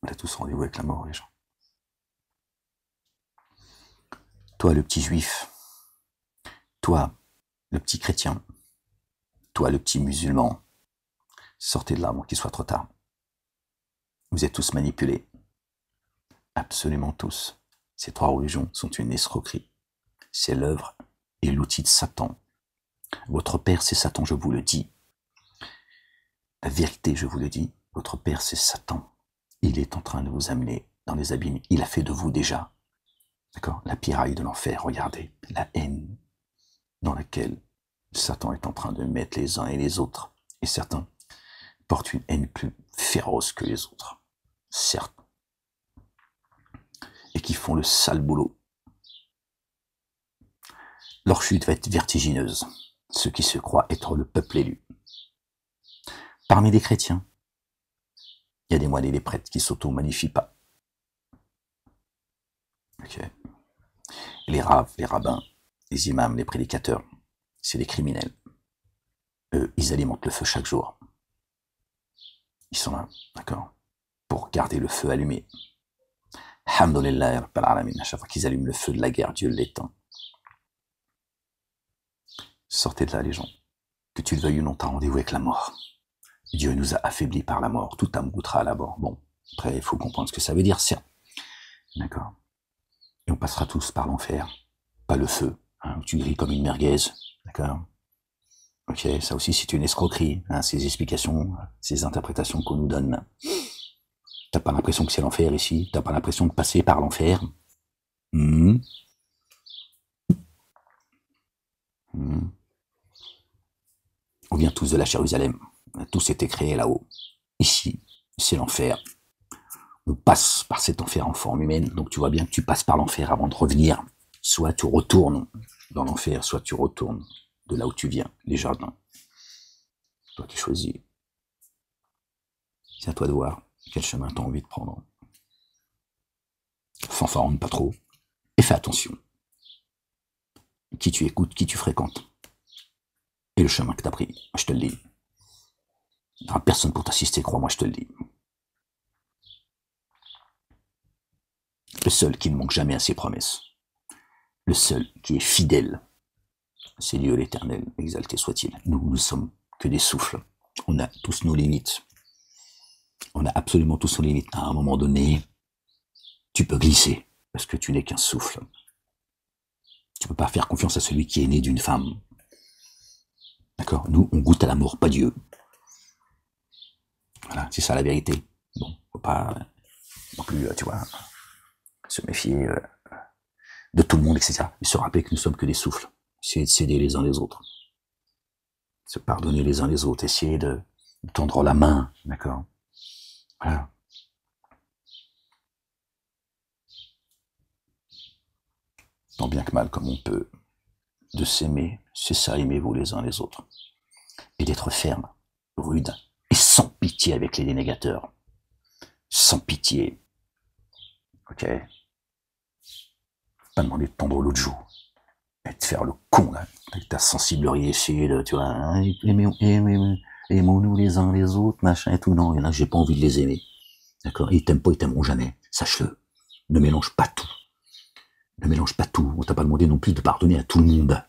On a tous rendez-vous avec la mort, les gens. Toi, le petit juif. Toi, le petit chrétien. Toi, le petit musulman. Sortez de là avant qu'il soit trop tard. Vous êtes tous manipulés. Absolument tous. Ces trois religions sont une escroquerie. C'est l'œuvre et l'outil de Satan. Votre père, c'est Satan, je vous le dis. La vérité, je vous le dis. Votre père, c'est Satan. Il est en train de vous amener dans les abîmes. Il a fait de vous déjà. D'accord? La piraille de l'enfer, regardez. La haine dans laquelle Satan est en train de mettre les uns et les autres. Et certains portent une haine plus féroce que les autres. Certes. Et qui font le sale boulot. Leur chute va être vertigineuse. Ceux qui se croient être le peuple élu. Parmi les chrétiens, il y a des moines et des prêtres qui s'auto-magnifient pas. Ok. Les raves, les rabbins, les imams, les prédicateurs, c'est des criminels. Eux, ils alimentent le feu chaque jour. Ils sont là, d'accord, pour garder le feu allumé. Alhamdulillah, Rabbil Alamin, à chaque fois qu'ils allument le feu de la guerre, Dieu l'éteint. Sortez de là, les gens. Que tu le veuilles ou non, t'as rendez-vous avec la mort. Dieu nous a affaiblis par la mort. Toute âme goûtera à la mort. Bon, après, il faut comprendre ce que ça veut dire, certes. D'accord. Et on passera tous par l'enfer. Pas le feu, hein, où tu grilles comme une merguez. D'accord. Ok, ça aussi c'est une escroquerie, hein, ces explications, ces interprétations qu'on nous donne. T'as pas l'impression que c'est l'enfer ici? T'as pas l'impression de passer par l'enfer? On vient tous de la Jérusalem. On a tous été créés là-haut. Ici, c'est l'enfer. On passe par cet enfer en forme humaine, donc tu vois bien que tu passes par l'enfer avant de revenir. Soit tu retournes dans l'enfer, soit tu retournes de là où tu viens, les jardins. Toi qui choisis. C'est à toi de voir quel chemin tu as envie de prendre. Fanfaronne pas trop. Et fais attention. Qui tu écoutes, qui tu fréquentes. Et le chemin que tu as pris, moi je te le dis. Il n'y aura personne pour t'assister, crois-moi, je te le dis. Le seul qui ne manque jamais à ses promesses. Le seul qui est fidèle. C'est Dieu l'Éternel, exalté soit-il. Nous sommes que des souffles. On a tous nos limites. On a absolument tous nos limites. À un moment donné, tu peux glisser, parce que tu n'es qu'un souffle. Tu peux pas faire confiance à celui qui est né d'une femme. D'accord? Nous, on goûte à la mort, pas Dieu. Voilà, c'est ça la vérité. Bon, faut pas non plus, tu vois, se méfier de tout le monde, etc. Mais se rappeler que nous sommes que des souffles. Essayer de s'aider les uns les autres. Se pardonner les uns les autres. Essayer de tendre la main, d'accord? Voilà. Tant bien que mal comme on peut, de s'aimer, c'est ça, aimez-vous les uns les autres. Et d'être ferme, rude, et sans pitié avec les dénégateurs. Sans pitié. Ok? Pas demander de tendre l'autre joue. Et de faire le con, là, avec ta sensiblerie, essayer de, tu vois, hein, aimons-nous les uns les autres, machin et tout. Non, il y en a, j'ai pas envie de les aimer. D'accord? Ils t'aiment pas, ils t'aimeront jamais. Sache-le. Ne mélange pas tout. Ne mélange pas tout. On t'a pas demandé non plus de pardonner à tout le monde.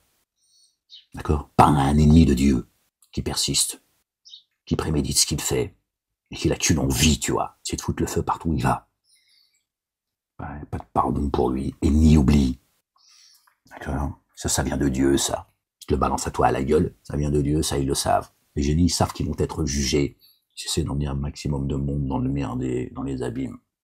D'accord? Pas à un ennemi de Dieu qui persiste, qui prémédite ce qu'il fait, et qui n'a qu'une envie, tu vois, c'est de foutre le feu partout où il va. Ouais, pas de pardon pour lui, et ni oubli. D'accord? Ça vient de Dieu, ça. Je te le balance à toi à la gueule, ça vient de Dieu, ça ils le savent. Les génies savent qu'ils vont être jugés. J'essaie d'emmener un maximum de monde dans le merde et dans les abîmes.